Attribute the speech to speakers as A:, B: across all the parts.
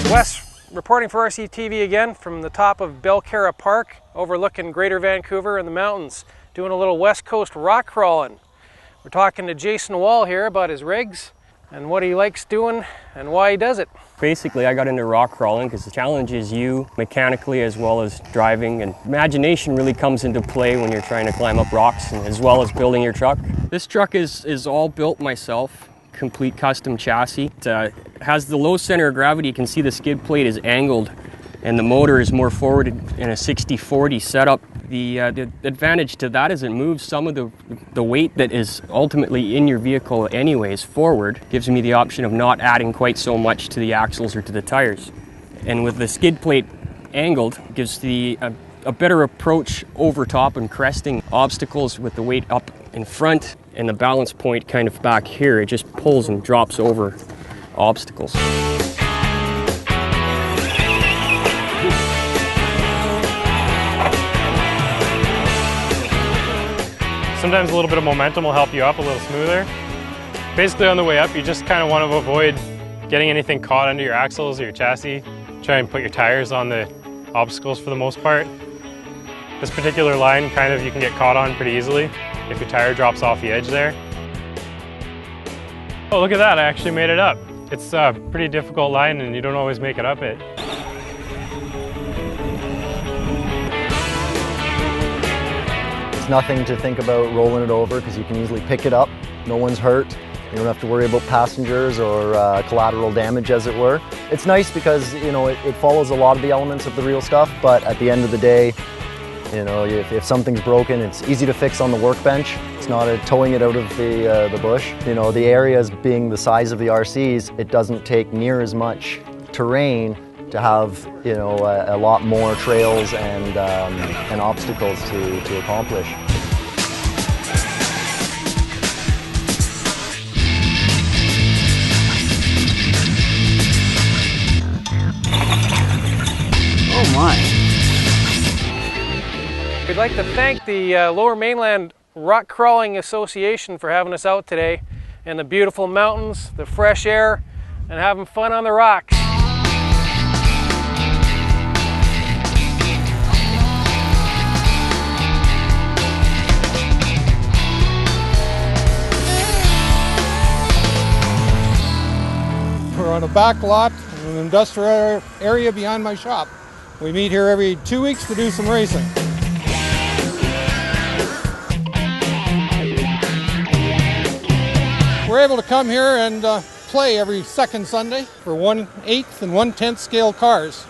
A: Wes, reporting for RCTV again from the top of Belcarra Park, overlooking Greater Vancouver and the mountains, doing a little West Coast rock crawling. We're talking to Jason Wall here about his rigs and what he likes doing and why he does it.
B: Basically, I got into rock crawling because the challenge is you mechanically as well as driving, and imagination really comes into play when you're trying to climb up rocks, and as well as building your truck. This truck is all built myself. Complete custom chassis. It has the low center of gravity. You can see the skid plate is angled and the motor is more forward in a 60-40 setup. The advantage to that is it moves some of the weight that is ultimately in your vehicle anyways forward. Gives me the option of not adding quite so much to the axles or to the tires. And with the skid plate angled, gives a better approach over top and cresting obstacles with the weight up in front and the balance point kind of back here. It just pulls and drops over obstacles.
C: Sometimes a little bit of momentum will help you up a little smoother. Basically on the way up, you just kind of want to avoid getting anything caught under your axles or your chassis. Try and put your tires on the obstacles for the most part. This particular line you can get caught on pretty easily if your tire drops off the edge there. Oh, look at that, I actually made it up. It's a pretty difficult line and you don't always make it up it.
D: It's nothing to think about rolling it over because you can easily pick it up. No one's hurt. You don't have to worry about passengers or collateral damage, as it were. It's nice because, you know, it follows a lot of the elements of the real stuff, but at the end of the day, you know, if something's broken, it's easy to fix on the workbench. It's not towing it out of the bush. You know, the areas being the size of the RCs, it doesn't take near as much terrain to have, you know, a lot more trails and obstacles to accomplish.
E: Oh my.
A: We'd like to thank the Lower Mainland Rock Crawling Association for having us out today, and the beautiful mountains, the fresh air, and having fun on the rocks.
F: We're on a back lot in an industrial area behind my shop. We meet here every 2 weeks to do some racing. We're able to come here and play every second Sunday for 1/8 and 1/10 scale cars.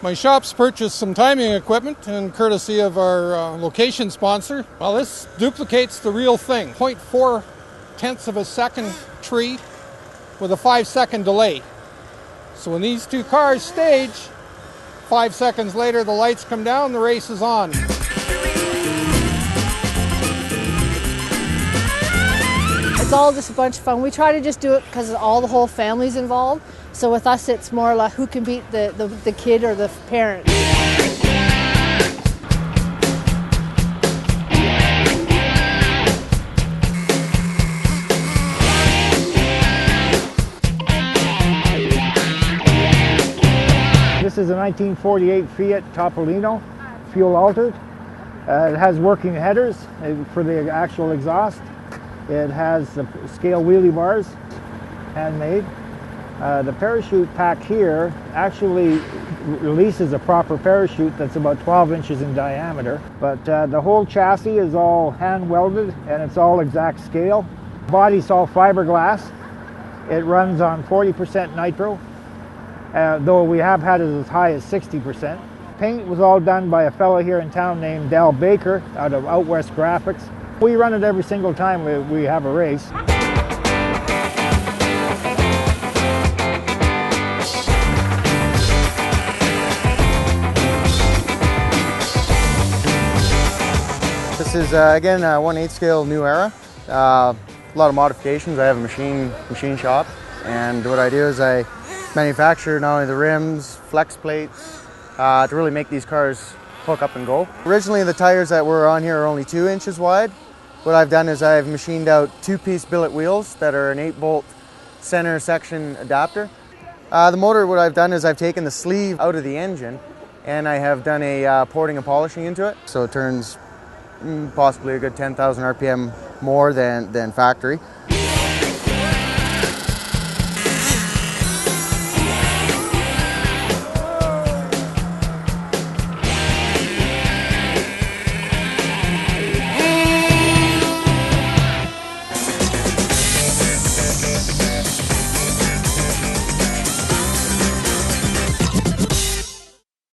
F: My shop's purchased some timing equipment, and courtesy of our location sponsor, well, this duplicates the real thing. 0.4 of a second tree with a 5-second delay. So when these two cars stage, 5 seconds later the lights come down, the race is on.
G: It's all just a bunch of fun. We try to just do it because the whole family's involved. So with us, it's more like who can beat the kid or the parent.
E: This is a 1948 Fiat Topolino, fuel altered. It has working headers for the actual exhaust. It has the scale wheelie bars, handmade. The parachute pack here actually releases a proper parachute that's about 12 inches in diameter. But the whole chassis is all hand welded and it's all exact scale. Body's all fiberglass. It runs on 40% nitro, though we have had it as high as 60%. Paint was all done by a fellow here in town named Dal Baker out of Out West Graphics. We run it every single time we have a race.
H: This is again 1/8 scale New Era. a lot of modifications. I have a machine shop, and what I do is I manufacture not only the rims, flex plates, to really make these cars hook up and go. Originally the tires that were on here are only 2 inches wide. What I've done is I've machined out 2-piece billet wheels that are an 8-bolt center section adapter. The motor, what I've done is I've taken the sleeve out of the engine and I have done a porting and polishing into it, so it turns possibly a good 10,000 RPM more than factory.